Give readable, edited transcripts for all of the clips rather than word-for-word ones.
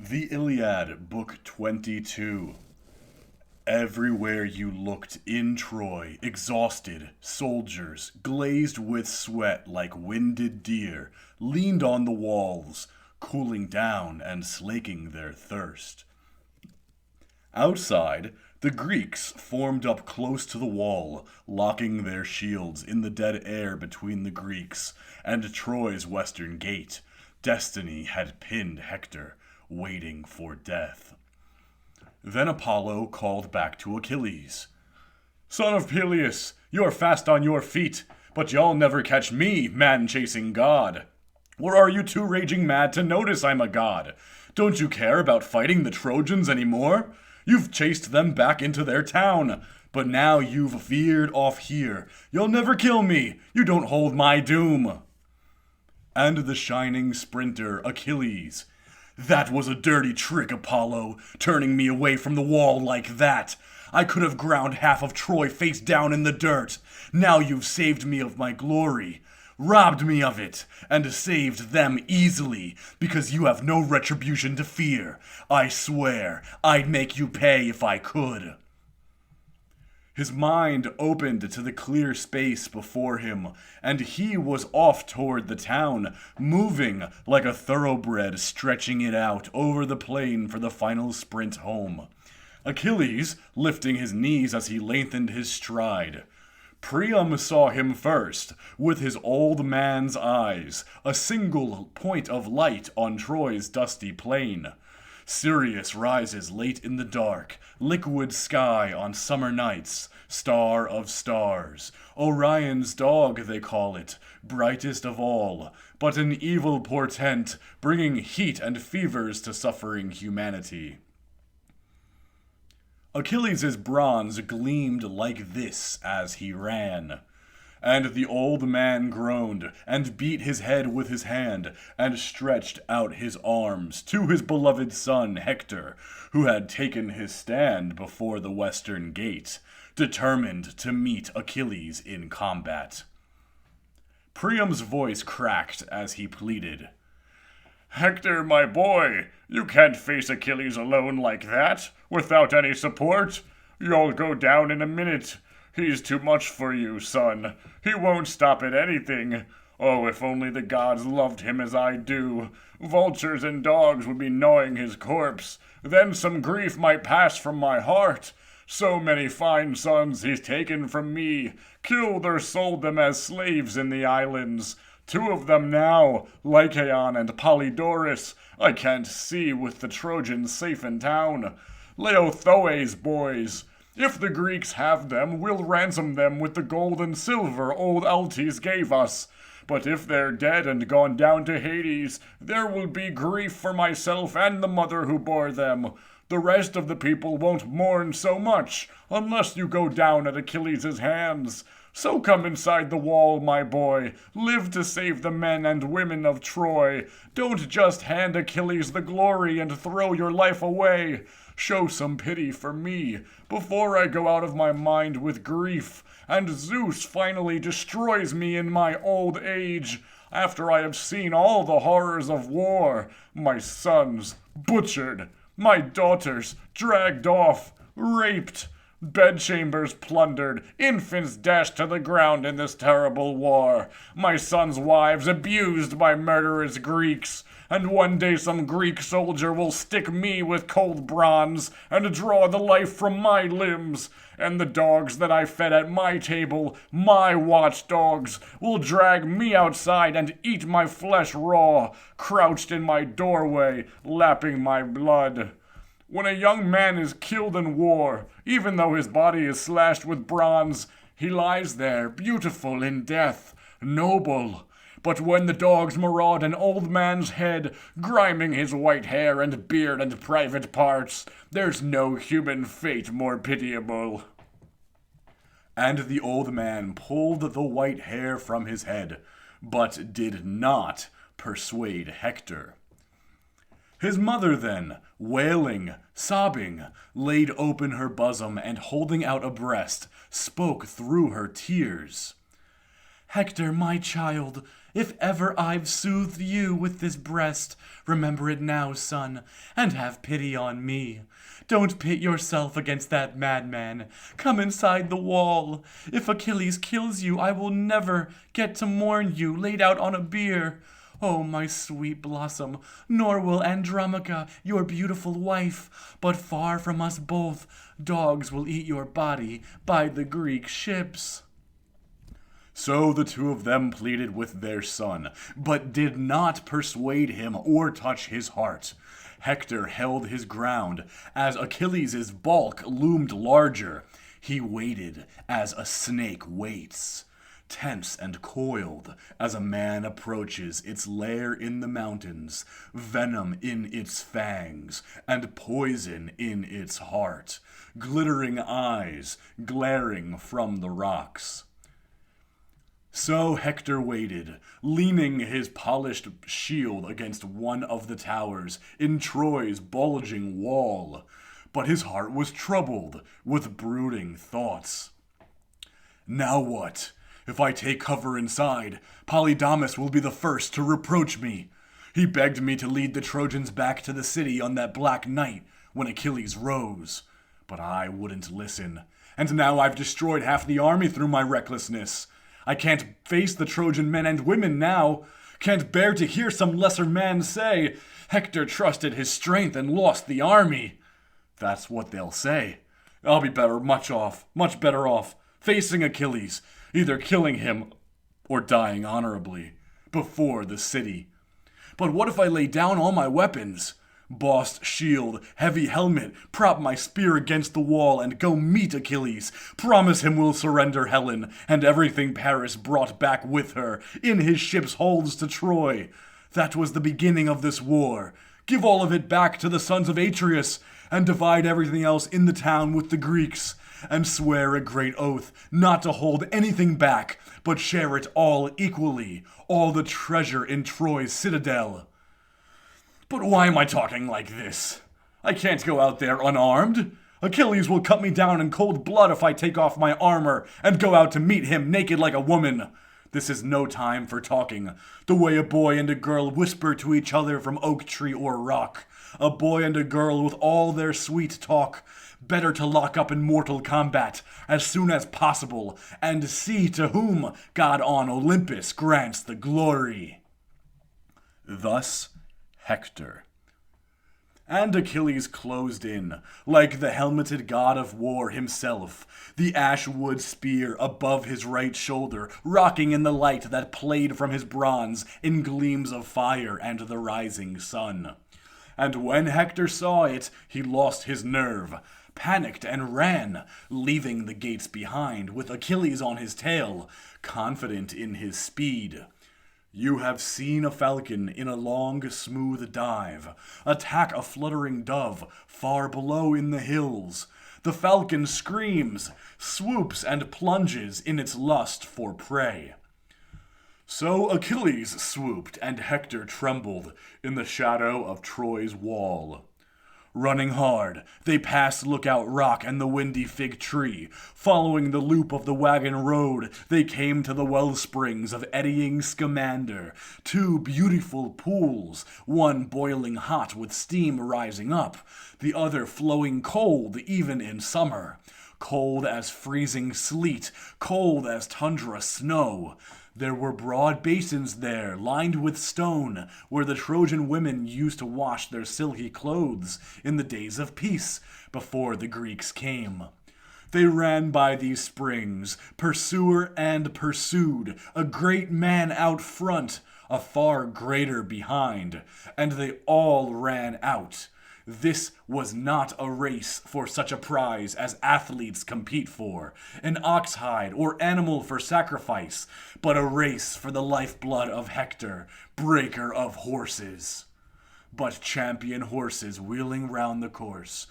The Iliad, Book 22. Everywhere you looked in Troy, exhausted soldiers, glazed with sweat like winded deer, leaned on the walls, cooling down and slaking their thirst. Outside, the Greeks formed up close to the wall, locking their shields in the dead air between the Greeks and Troy's western gate. Destiny had pinned Hector, waiting for death. Then Apollo called back to Achilles. "Son of Peleus, you're fast on your feet, but y'all never catch me, man-chasing god. Or are you too raging mad to notice I'm a god? Don't you care about fighting the Trojans anymore? You've chased them back into their town, but now you've veered off here. You'll never kill me. You don't hold my doom." And the shining sprinter Achilles. "That was a dirty trick, Apollo, turning me away from the wall like that. I could have ground half of Troy face down in the dirt. Now you've saved me of my glory, robbed me of it, and saved them easily, because you have no retribution to fear. I swear I'd make you pay if I could." His mind opened to the clear space before him, and he was off toward the town, moving like a thoroughbred, stretching it out over the plain for the final sprint home. Achilles lifting his knees as he lengthened his stride. Priam saw him first, with his old man's eyes, a single point of light on Troy's dusty plain. Sirius rises late in the dark, liquid sky on summer nights, star of stars. Orion's dog, they call it, brightest of all, but an evil portent, bringing heat and fevers to suffering humanity. Achilles' bronze gleamed like this as he ran. And the old man groaned, and beat his head with his hand, and stretched out his arms to his beloved son Hector, who had taken his stand before the western gate, determined to meet Achilles in combat. Priam's voice cracked as he pleaded. "Hector, my boy, you can't face Achilles alone like that, without any support. You'll go down in a minute. He's too much for you, son. He won't stop at anything. Oh, if only the gods loved him as I do. Vultures and dogs would be gnawing his corpse. Then some grief might pass from my heart. So many fine sons he's taken from me, killed or sold them as slaves in the islands. 2 of them now, Lycaon and Polydorus, I can't see with the Trojans safe in town. Laothoe's boys. If the Greeks have them, we'll ransom them with the gold and silver old Altes gave us. But if they're dead and gone down to Hades, there will be grief for myself and the mother who bore them. The rest of the people won't mourn so much, unless you go down at Achilles' hands. So come inside the wall, my boy. Live to save the men and women of Troy. Don't just hand Achilles the glory and throw your life away. Show some pity for me, before I go out of my mind with grief, and Zeus finally destroys me in my old age, after I have seen all the horrors of war, my sons butchered, my daughters dragged off, raped, bedchambers plundered, infants dashed to the ground in this terrible war, my sons' wives abused by murderous Greeks, and one day some Greek soldier will stick me with cold bronze and draw the life from my limbs, and the dogs that I fed at my table, my watchdogs, will drag me outside and eat my flesh raw, crouched in my doorway, lapping my blood. When a young man is killed in war, even though his body is slashed with bronze, he lies there, beautiful in death, noble. But when the dogs maraud an old man's head, griming his white hair and beard and private parts, there's no human fate more pitiable." And the old man pulled the white hair from his head, but did not persuade Hector. His mother then, wailing, sobbing, laid open her bosom and holding out a breast, spoke through her tears. "Hector, my child, If ever I've soothed you with this breast, remember it now, son, and have pity on me. Don't pit yourself against that madman. Come inside the wall. If Achilles kills you, I will never get to mourn you laid out on a bier. Oh, my sweet blossom, nor will Andromache, your beautiful wife, but far from us both, dogs will eat your body by the Greek ships. So the two of them pleaded with their son, but did not persuade him or touch his heart. Hector held his ground, as Achilles' bulk loomed larger. He waited as a snake waits, tense and coiled as a man approaches its lair in the mountains, venom in its fangs, and poison in its heart, glittering eyes glaring from the rocks. So Hector waited, leaning his polished shield against one of the towers in Troy's bulging wall. But his heart was troubled with brooding thoughts. Now what? If I take cover inside, Polydamas will be the first to reproach me. He begged me to lead the Trojans back to the city on that black night when Achilles rose. But I wouldn't listen, and now I've destroyed half the army through my recklessness. I can't face the Trojan men and women now. Can't bear to hear some lesser man say, Hector trusted his strength and lost the army. That's what they'll say. I'll be much better off, facing Achilles, either killing him or dying honorably before the city. But what if I lay down all my weapons? Bossed shield, heavy helmet, prop my spear against the wall and go meet Achilles. Promise him we'll surrender Helen and everything Paris brought back with her in his ship's holds to Troy. That was the beginning of this war. Give all of it back to the sons of Atreus and divide everything else in the town with the Greeks. And swear a great oath not to hold anything back, but share it all equally, all the treasure in Troy's citadel. But why am I talking like this? I can't go out there unarmed. Achilles will cut me down in cold blood if I take off my armor and go out to meet him naked like a woman. This is no time for talking, the way a boy and a girl whisper to each other from oak tree or rock. A boy and a girl with all their sweet talk. Better to lock up in mortal combat as soon as possible and see to whom God on Olympus grants the glory. Thus Hector. And Achilles closed in, like the helmeted god of war himself, the ash-wood spear above his right shoulder, rocking in the light that played from his bronze in gleams of fire and the rising sun. And when Hector saw it, he lost his nerve, panicked and ran, leaving the gates behind with Achilles on his tail, confident in his speed. You have seen a falcon in a long, smooth dive attack a fluttering dove far below in the hills. The falcon screams, swoops, and plunges in its lust for prey. So Achilles swooped, and Hector trembled in the shadow of Troy's wall. Running hard, they passed Lookout Rock and the windy fig tree. Following the loop of the wagon road, they came to the well springs of eddying Scamander, two beautiful pools, one boiling hot with steam rising up, the other flowing cold even in summer. Cold as freezing sleet, cold as tundra snow. There were broad basins there, lined with stone, where the Trojan women used to wash their silky clothes in the days of peace, before the Greeks came. They ran by these springs, pursuer and pursued, a great man out front, a far greater behind, and they all ran out. This was not a race for such a prize as athletes compete for, an ox hide or animal for sacrifice, but a race for the lifeblood of Hector, breaker of horses. But champion horses wheeling round the course,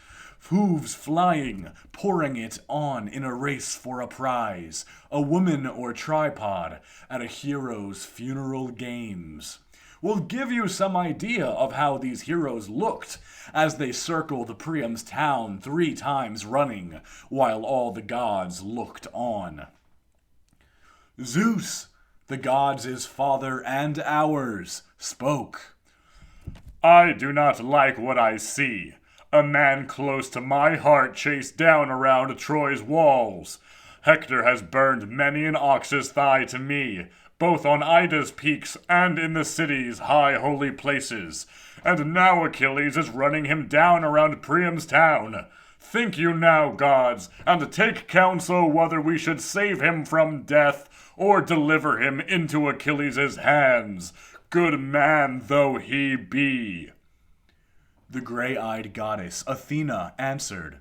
hooves flying, pouring it on in a race for a prize, a woman or tripod at a hero's funeral games. Will give you some idea of how these heroes looked as they circled Priam's town 3 times running, while all the gods looked on. Zeus, the gods' father and ours, spoke. I do not like what I see. A man close to my heart chased down around Troy's walls. Hector has burned many an ox's thigh to me, both on Ida's peaks and in the city's high holy places. And now Achilles is running him down around Priam's town. Think you now, gods, and take counsel whether we should save him from death or deliver him into Achilles' hands, good man though he be. The gray-eyed goddess Athena answered,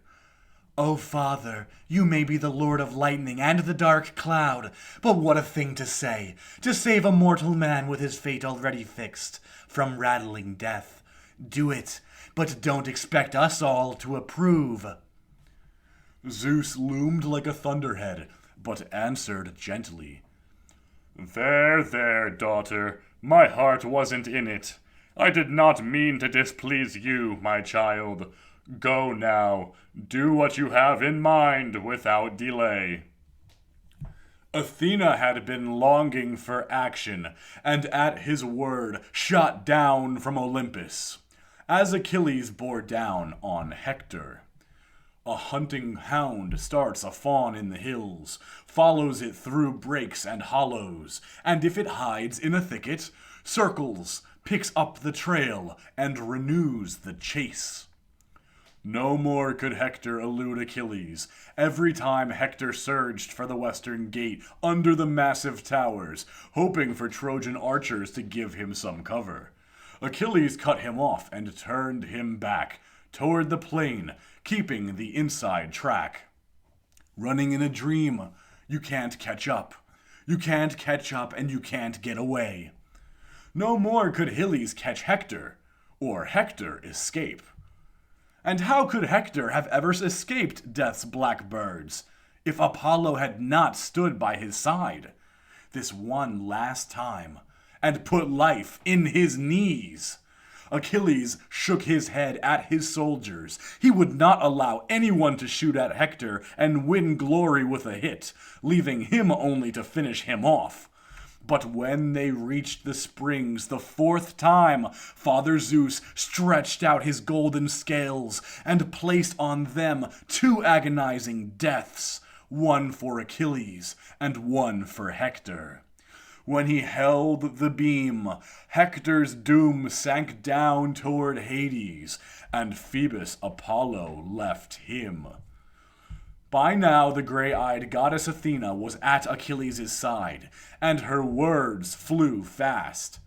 O father, you may be the lord of lightning and the dark cloud, but what a thing to save a mortal man with his fate already fixed, from rattling death. Do it, but don't expect us all to approve. Zeus loomed like a thunderhead, but answered gently, There, daughter, my heart wasn't in it. I did not mean to displease you, my child. Go now, do what you have in mind without delay. Athena had been longing for action, and at his word shot down from Olympus, as Achilles bore down on Hector. A hunting hound starts a fawn in the hills, follows it through brakes and hollows, and if it hides in a thicket, circles, picks up the trail, and renews the chase. No more could Hector elude Achilles. Every time Hector surged for the western gate under the massive towers, hoping for Trojan archers to give him some cover. Achilles cut him off and turned him back toward the plain, keeping the inside track. Running in a dream, you can't catch up. You can't catch up and you can't get away. No more could Achilles catch Hector, or Hector escape. And how could Hector have ever escaped death's black birds, if Apollo had not stood by his side, this one last time, and put life in his knees? Achilles shook his head at his soldiers. He would not allow anyone to shoot at Hector and win glory with a hit, leaving him only to finish him off. But when they reached the springs the fourth time, Father Zeus stretched out his golden scales and placed on them two agonizing deaths, one for Achilles and one for Hector. When he held the beam, Hector's doom sank down toward Hades, and Phoebus Apollo left him. By now the gray-eyed goddess Athena was at Achilles' side, and her words flew fast.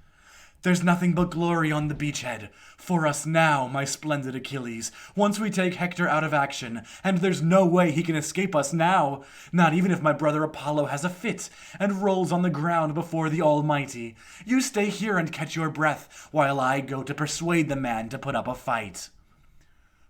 There's nothing but glory on the beachhead for us now, my splendid Achilles, once we take Hector out of action, and there's no way he can escape us now, not even if my brother Apollo has a fit and rolls on the ground before the Almighty. You stay here and catch your breath, while I go to persuade the man to put up a fight.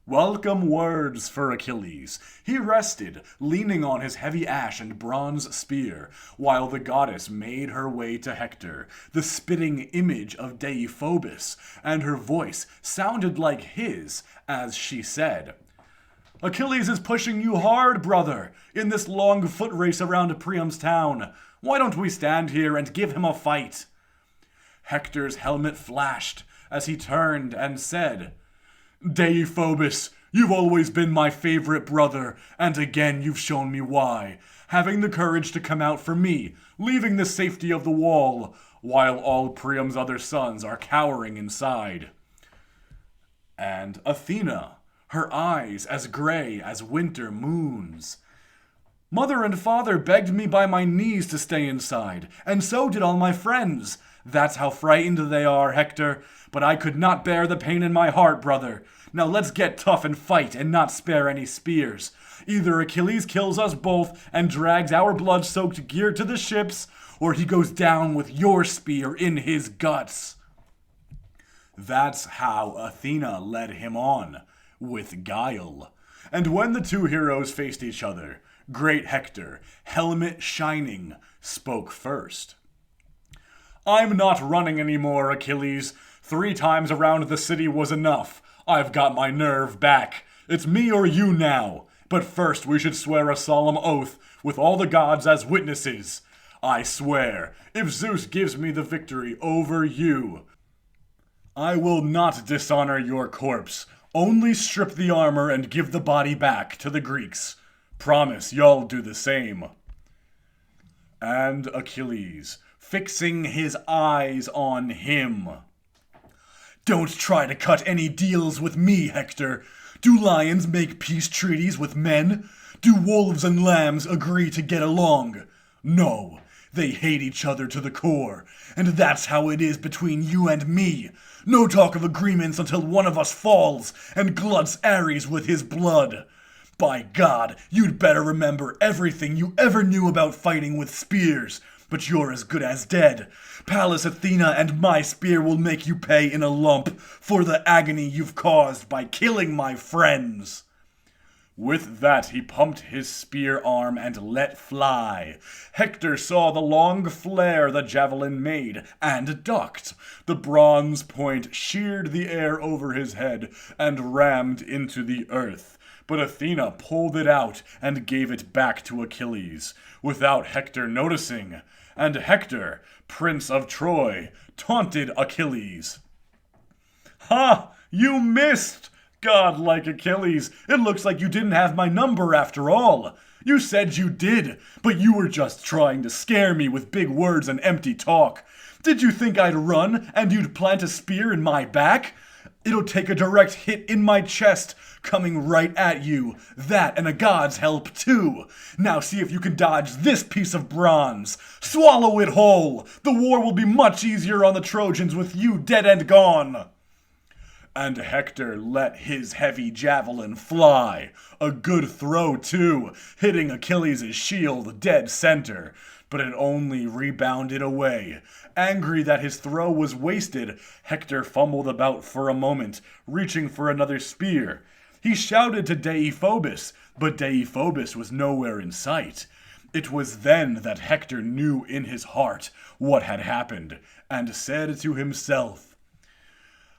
Welcome words for Achilles. He rested, leaning on his heavy ash and bronze spear, while the goddess made her way to Hector, the spitting image of Deiphobus, and her voice sounded like his as she said, Achilles is pushing you hard, brother, in this long foot race around Priam's town. Why don't we stand here and give him a fight? Hector's helmet flashed as he turned and said, Deiphobus, you've always been my favorite brother, and again you've shown me why, having the courage to come out for me, leaving the safety of the wall, while all Priam's other sons are cowering inside. And Athena, her eyes as gray as winter moons. Mother and father begged me by my knees to stay inside, and so did all my friends. That's how frightened they are, Hector. But I could not bear the pain in my heart, brother. Now let's get tough and fight and not spare any spears. Either Achilles kills us both and drags our blood-soaked gear to the ships, or he goes down with your spear in his guts. That's how Athena led him on, with guile. And when the two heroes faced each other, great Hector, helmet shining, spoke first. I'm not running anymore, Achilles. 3 times around the city was enough. I've got my nerve back. It's me or you now. But first we should swear a solemn oath, with all the gods as witnesses. I swear, if Zeus gives me the victory over you, I will not dishonor your corpse. Only strip the armor and give the body back to the Greeks. Promise y'all do the same." And Achilles, fixing his eyes on him. "Don't try to cut any deals with me, Hector. Do lions make peace treaties with men? Do wolves and lambs agree to get along? No, they hate each other to the core, and that's how it is between you and me. No talk of agreements until one of us falls and gluts Ares with his blood. By God, you'd better remember everything you ever knew about fighting with spears, but you're as good as dead. Pallas Athena and my spear will make you pay in a lump for the agony you've caused by killing my friends." With that he pumped his spear arm and let fly. Hector saw the long flare the javelin made, and ducked. The bronze point sheared the air over his head and rammed into the earth. But Athena pulled it out and gave it back to Achilles, without Hector noticing. And Hector, prince of Troy, taunted Achilles. "Ha! You missed! Godlike Achilles, it looks like you didn't have my number after all. You said you did, but you were just trying to scare me with big words and empty talk. Did you think I'd run and you'd plant a spear in my back? It'll take a direct hit in my chest, coming right at you. That and a god's help, too. Now see if you can dodge this piece of bronze. Swallow it whole. The war will be much easier on the Trojans with you dead and gone." And Hector let his heavy javelin fly. A good throw, too, hitting Achilles' shield dead center. But it only rebounded away. Angry that his throw was wasted, Hector fumbled about for a moment, reaching for another spear. He shouted to Deiphobus, but Deiphobus was nowhere in sight. It was then that Hector knew in his heart what had happened, and said to himself,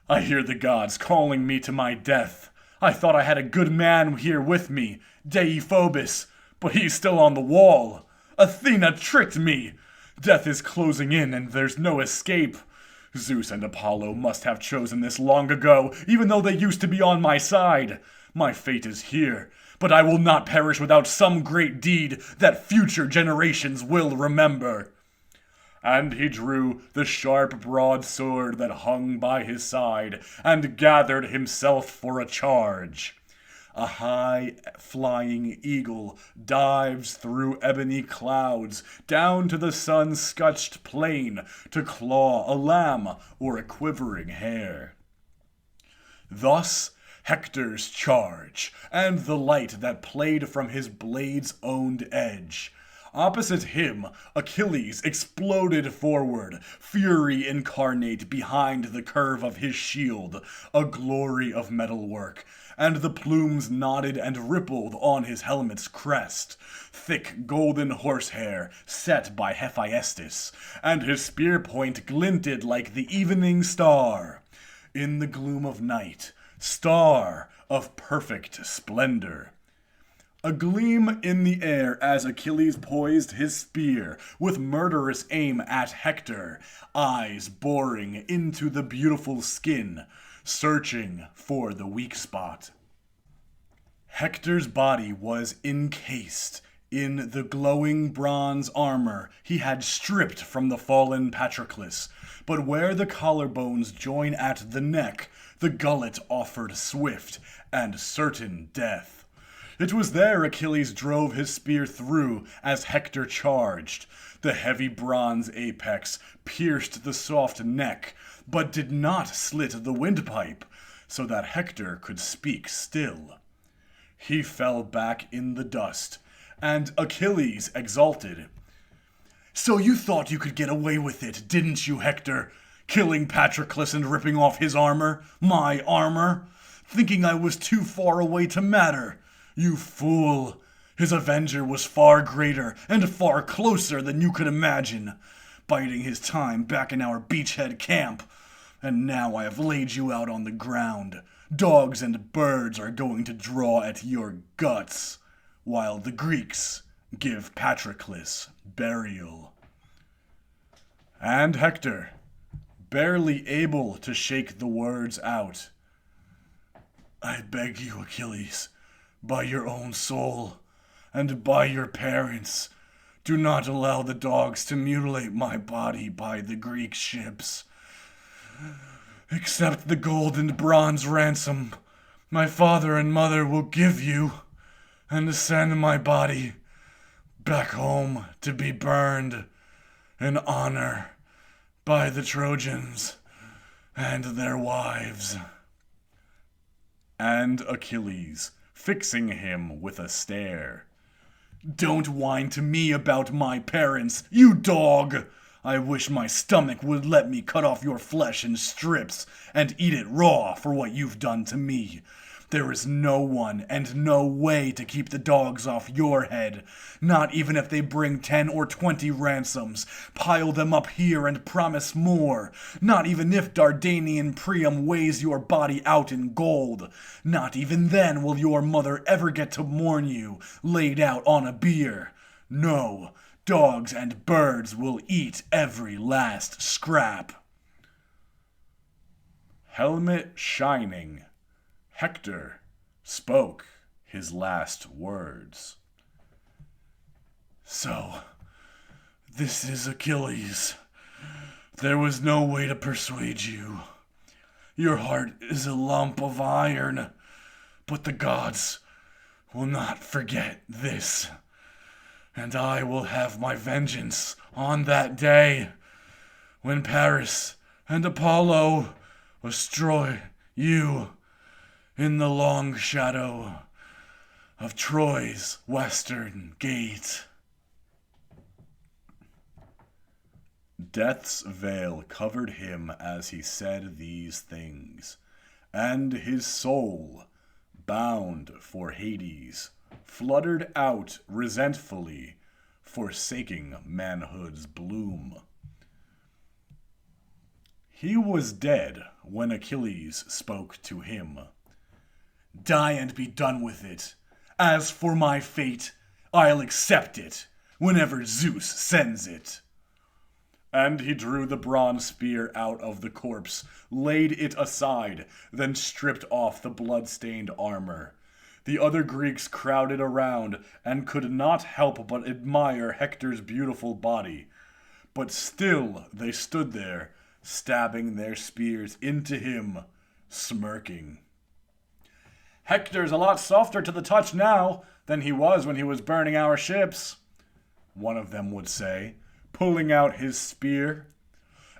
"I hear the gods calling me to my death. I thought I had a good man here with me, Deiphobus, but he's still on the wall. Athena tricked me. Death is closing in and there's no escape. Zeus and Apollo must have chosen this long ago, even though they used to be on my side. My fate is here, but I will not perish without some great deed that future generations will remember." And he drew the sharp broadsword that hung by his side, and gathered himself for a charge. A high-flying eagle dives through ebony clouds down to the sun-scorched plain to claw a lamb or a quivering hare. Thus Hector's charge, and the light that played from his blade's owned edge. Opposite him, Achilles exploded forward, fury incarnate behind the curve of his shield, a glory of metalwork, and the plumes nodded and rippled on his helmet's crest, thick golden horsehair set by Hephaestus, and his spear point glinted like the evening star. In the gloom of night, star of perfect splendor. A gleam in the air as Achilles poised his spear with murderous aim at Hector, eyes boring into the beautiful skin, searching for the weak spot. Hector's body was encased in the glowing bronze armor he had stripped from the fallen Patroclus, but where the collarbones join at the neck, the gullet offered swift and certain death. It was there Achilles drove his spear through as Hector charged. The heavy bronze apex pierced the soft neck, but did not slit the windpipe, so that Hector could speak still. He fell back in the dust, and Achilles exulted. "So you thought you could get away with it, didn't you, Hector? Killing Patroclus and ripping off his armor, my armor? Thinking I was too far away to matter? You fool! His avenger was far greater and far closer than you could imagine, biding his time back in our beachhead camp. And now I have laid you out on the ground. Dogs and birds are going to draw at your guts, while the Greeks give Patroclus burial." And Hector, barely able to shake the words out, "I beg you, Achilles, by your own soul, and by your parents, do not allow the dogs to mutilate my body by the Greek ships. Accept the gold and bronze ransom my father and mother will give you, and send my body back home to be burned in honor by the Trojans and their wives." And Achilles, fixing him with a stare, "Don't whine to me about my parents, you dog! I wish my stomach would let me cut off your flesh in strips and eat it raw for what you've done to me. There is no one and no way to keep the dogs off your head, not even if they bring 10 or 20 ransoms, pile them up here and promise more, not even if Dardanian Priam weighs your body out in gold. Not even then will your mother ever get to mourn you, laid out on a bier. No, dogs and birds will eat every last scrap." Helmet shining, Hector spoke his last words. "So, this is Achilles. There was no way to persuade you. Your heart is a lump of iron, but the gods will not forget this. And I will have my vengeance on that day when Paris and Apollo destroy you in the long shadow of Troy's western gate." Death's veil covered him as he said these things, and his soul, bound for Hades, fluttered out resentfully, forsaking manhood's bloom. He was dead when Achilles spoke to him. "Die and be done with it. As for my fate, I'll accept it whenever Zeus sends it." And he drew the bronze spear out of the corpse, laid it aside, then stripped off the blood-stained armor. The other Greeks crowded around and could not help but admire Hector's beautiful body. But still they stood there, stabbing their spears into him, smirking. "Hector's a lot softer to the touch now than he was when he was burning our ships," one of them would say, pulling out his spear.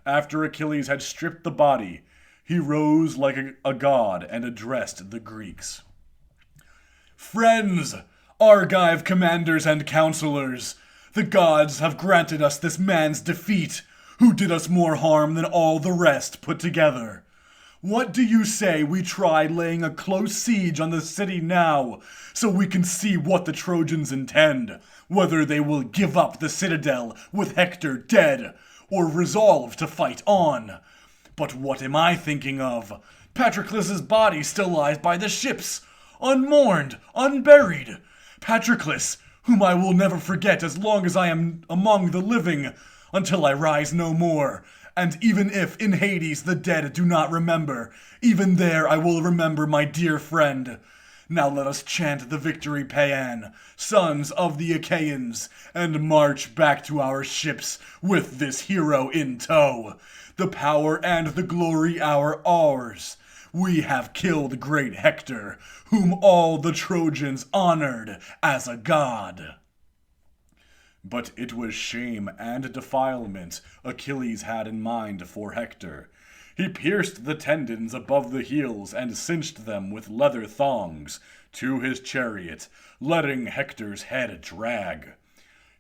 After Achilles had stripped the body, he rose like a god and addressed the Greeks. "Friends, Argive commanders and counselors, the gods have granted us this man's defeat, who did us more harm than all the rest put together. What do you say we try laying a close siege on the city now, so we can see what the Trojans intend, whether they will give up the citadel with Hector dead, or resolve to fight on? But what am I thinking of? Patroclus' body still lies by the ships, unmourned, unburied. Patroclus, whom I will never forget as long as I am among the living, until I rise no more. And even if in Hades the dead do not remember, even there I will remember my dear friend. Now let us chant the victory paean, sons of the Achaeans, and march back to our ships with this hero in tow. The power and the glory are ours. We have killed great Hector, whom all the Trojans honored as a god." But it was shame and defilement Achilles had in mind for Hector. He pierced the tendons above the heels and cinched them with leather thongs to his chariot, letting Hector's head drag.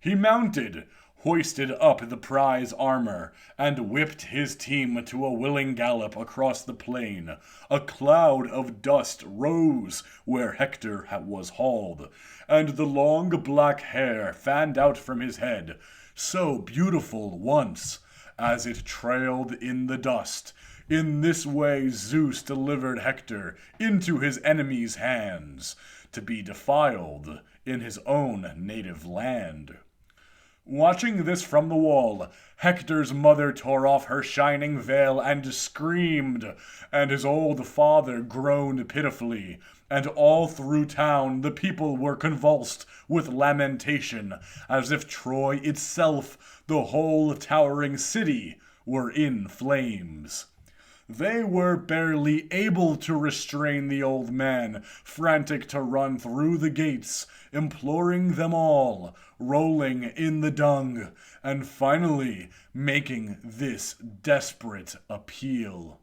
He mounted, hoisted up the prize armor, and whipped his team to a willing gallop across the plain. A cloud of dust rose where Hector was hauled, and the long black hair fanned out from his head, so beautiful once, as it trailed in the dust. In this way Zeus delivered Hector into his enemies' hands, to be defiled in his own native land. Watching this from the wall, Hector's mother tore off her shining veil and screamed, and his old father groaned pitifully, and all through town the people were convulsed with lamentation, as if Troy itself, the whole towering city, were in flames. They were barely able to restrain the old man, frantic to run through the gates, imploring them all, rolling in the dung, and finally making this desperate appeal.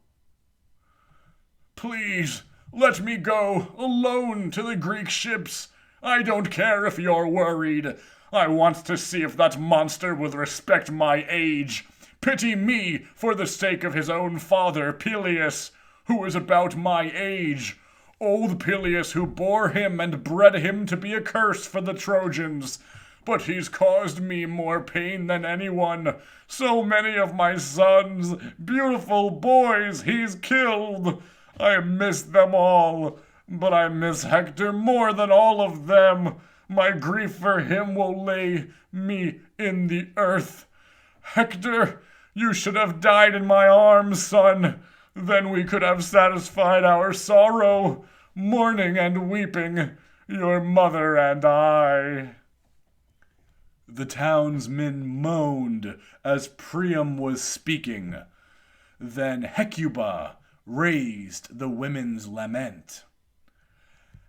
"Please, let me go alone to the Greek ships. I don't care if you're worried. I want to see if that monster will respect my age. Pity me for the sake of his own father, Peleus, who is about my age. Old Peleus who bore him and bred him to be a curse for the Trojans. But he's caused me more pain than anyone. So many of my sons, beautiful boys, he's killed. I miss them all, but I miss Hector more than all of them. My grief for him will lay me in the earth. Hector, you should have died in my arms, son. Then we could have satisfied our sorrow, mourning and weeping, your mother and I." The townsmen moaned as Priam was speaking. Then Hecuba raised the women's lament.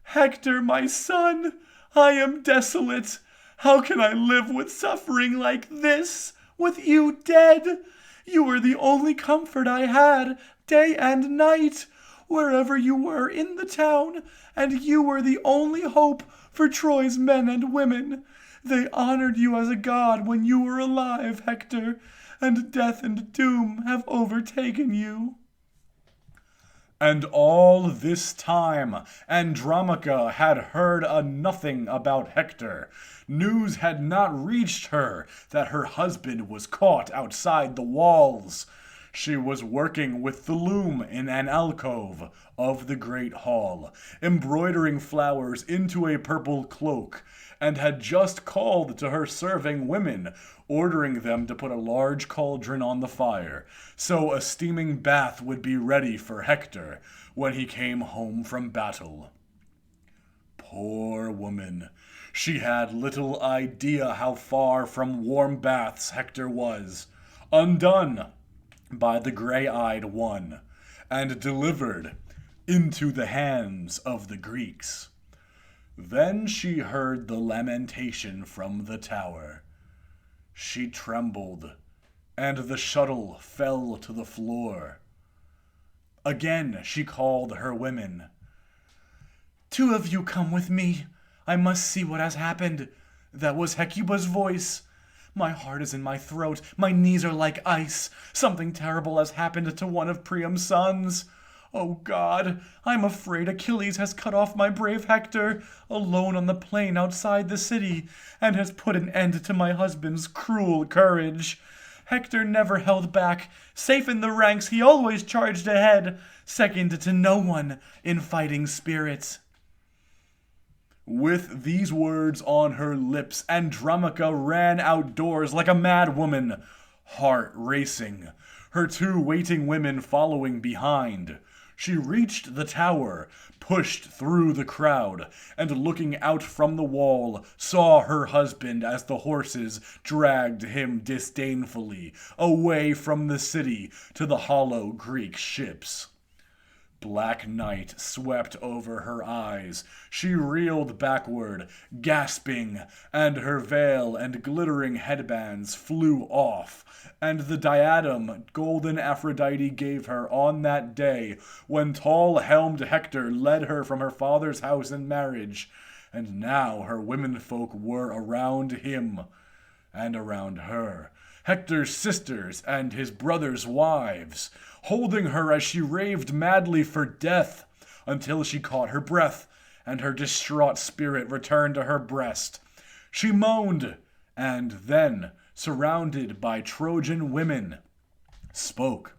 "Hector, my son, I am desolate. How can I live with suffering like this, with you dead? You were the only comfort I had, day and night, wherever you were in the town, and you were the only hope for Troy's men and women. They honored you as a god when you were alive, Hector, and death and doom have overtaken you." And all this time Andromache had heard nothing about Hector. News had not reached her that her husband was caught outside the walls. She was working with the loom in an alcove of the great hall, embroidering flowers into a purple cloak, and had just called to her serving women, ordering them to put a large cauldron on the fire, so a steaming bath would be ready for Hector when he came home from battle. Poor woman. She had little idea how far from warm baths Hector was, undone by the gray-eyed one, and delivered into the hands of the Greeks. Then she heard the lamentation from the tower. She trembled, and the shuttle fell to the floor. Again she called her women. "Two of you come with me. I must see what has happened." That was Hecuba's voice. "My heart is in my throat. My knees are like ice. Something terrible has happened to one of Priam's sons. Oh God, I'm afraid Achilles has cut off my brave Hector, alone on the plain outside the city, and has put an end to my husband's cruel courage. Hector never held back. Safe in the ranks, he always charged ahead, second to no one in fighting spirit." With these words on her lips, Andromache ran outdoors like a mad woman, heart racing, her two waiting women following behind. She reached the tower, pushed through the crowd, and looking out from the wall, saw her husband as the horses dragged him disdainfully away from the city to the hollow Greek ships. Black night swept over her eyes. She reeled backward, gasping, and her veil and glittering headbands flew off, and the diadem golden Aphrodite gave her on that day when tall-helmed Hector led her from her father's house in marriage, and now her womenfolk were around him and around her, Hector's sisters and his brothers' wives, holding her as she raved madly for death, until she caught her breath, and her distraught spirit returned to her breast. She moaned, and then, surrounded by Trojan women, spoke.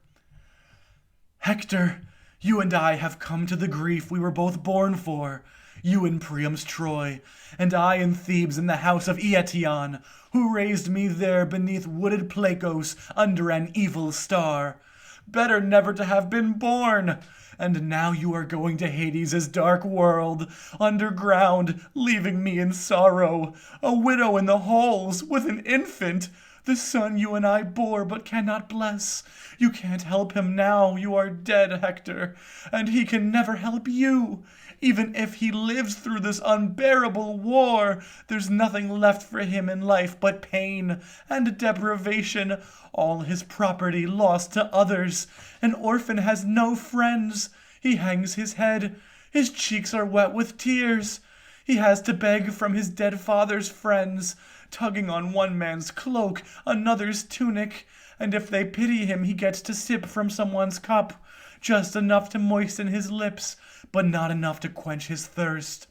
"Hector, You and I have come to the grief we were both born for. You in Priam's Troy, and I in Thebes in the house of Eetion, who raised me there beneath wooded Placos under an evil star. Better never to have been born. And now you are going to Hades' dark world, underground, leaving me in sorrow, a widow in the halls with an infant, the son you and I bore but cannot bless. You can't help him now, you are dead, Hector, and he can never help you. Even if he lives through this unbearable war, there's nothing left for him in life but pain and deprivation, all his property lost to others. An orphan has no friends. He hangs his head. His cheeks are wet with tears. He has to beg from his dead father's friends, tugging on one man's cloak, another's tunic, and if they pity him, he gets to sip from someone's cup, just enough to moisten his lips, but not enough to quench his thirst.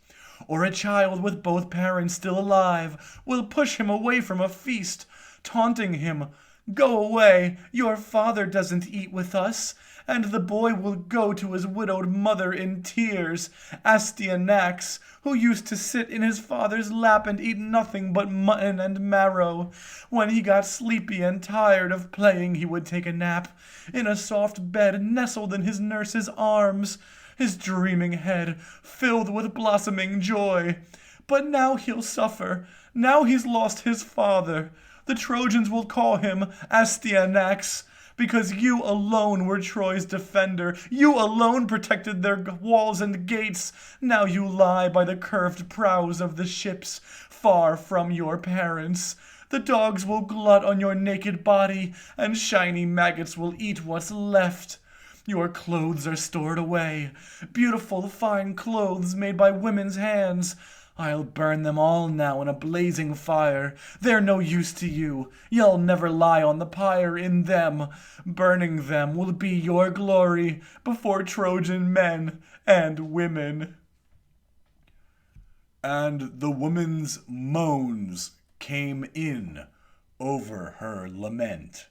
Or a child with both parents still alive will push him away from a feast, taunting him, "Go away, your father doesn't eat with us," and the boy will go to his widowed mother in tears, Astyanax, who used to sit in his father's lap and eat nothing but mutton and marrow. When he got sleepy and tired of playing, he would take a nap in a soft bed nestled in his nurse's arms, his dreaming head filled with blossoming joy. But now he'll suffer. Now he's lost his father. The Trojans will call him Astyanax, because you alone were Troy's defender. You alone protected their walls and gates. Now you lie by the curved prows of the ships, far from your parents. The dogs will glut on your naked body, and shiny maggots will eat what's left. Your clothes are stored away, beautiful fine clothes made by women's hands. I'll burn them all now in a blazing fire. They're no use to you. You'll never lie on the pyre in them. Burning them will be your glory before Trojan men and women. And the woman's moans came in over her lament.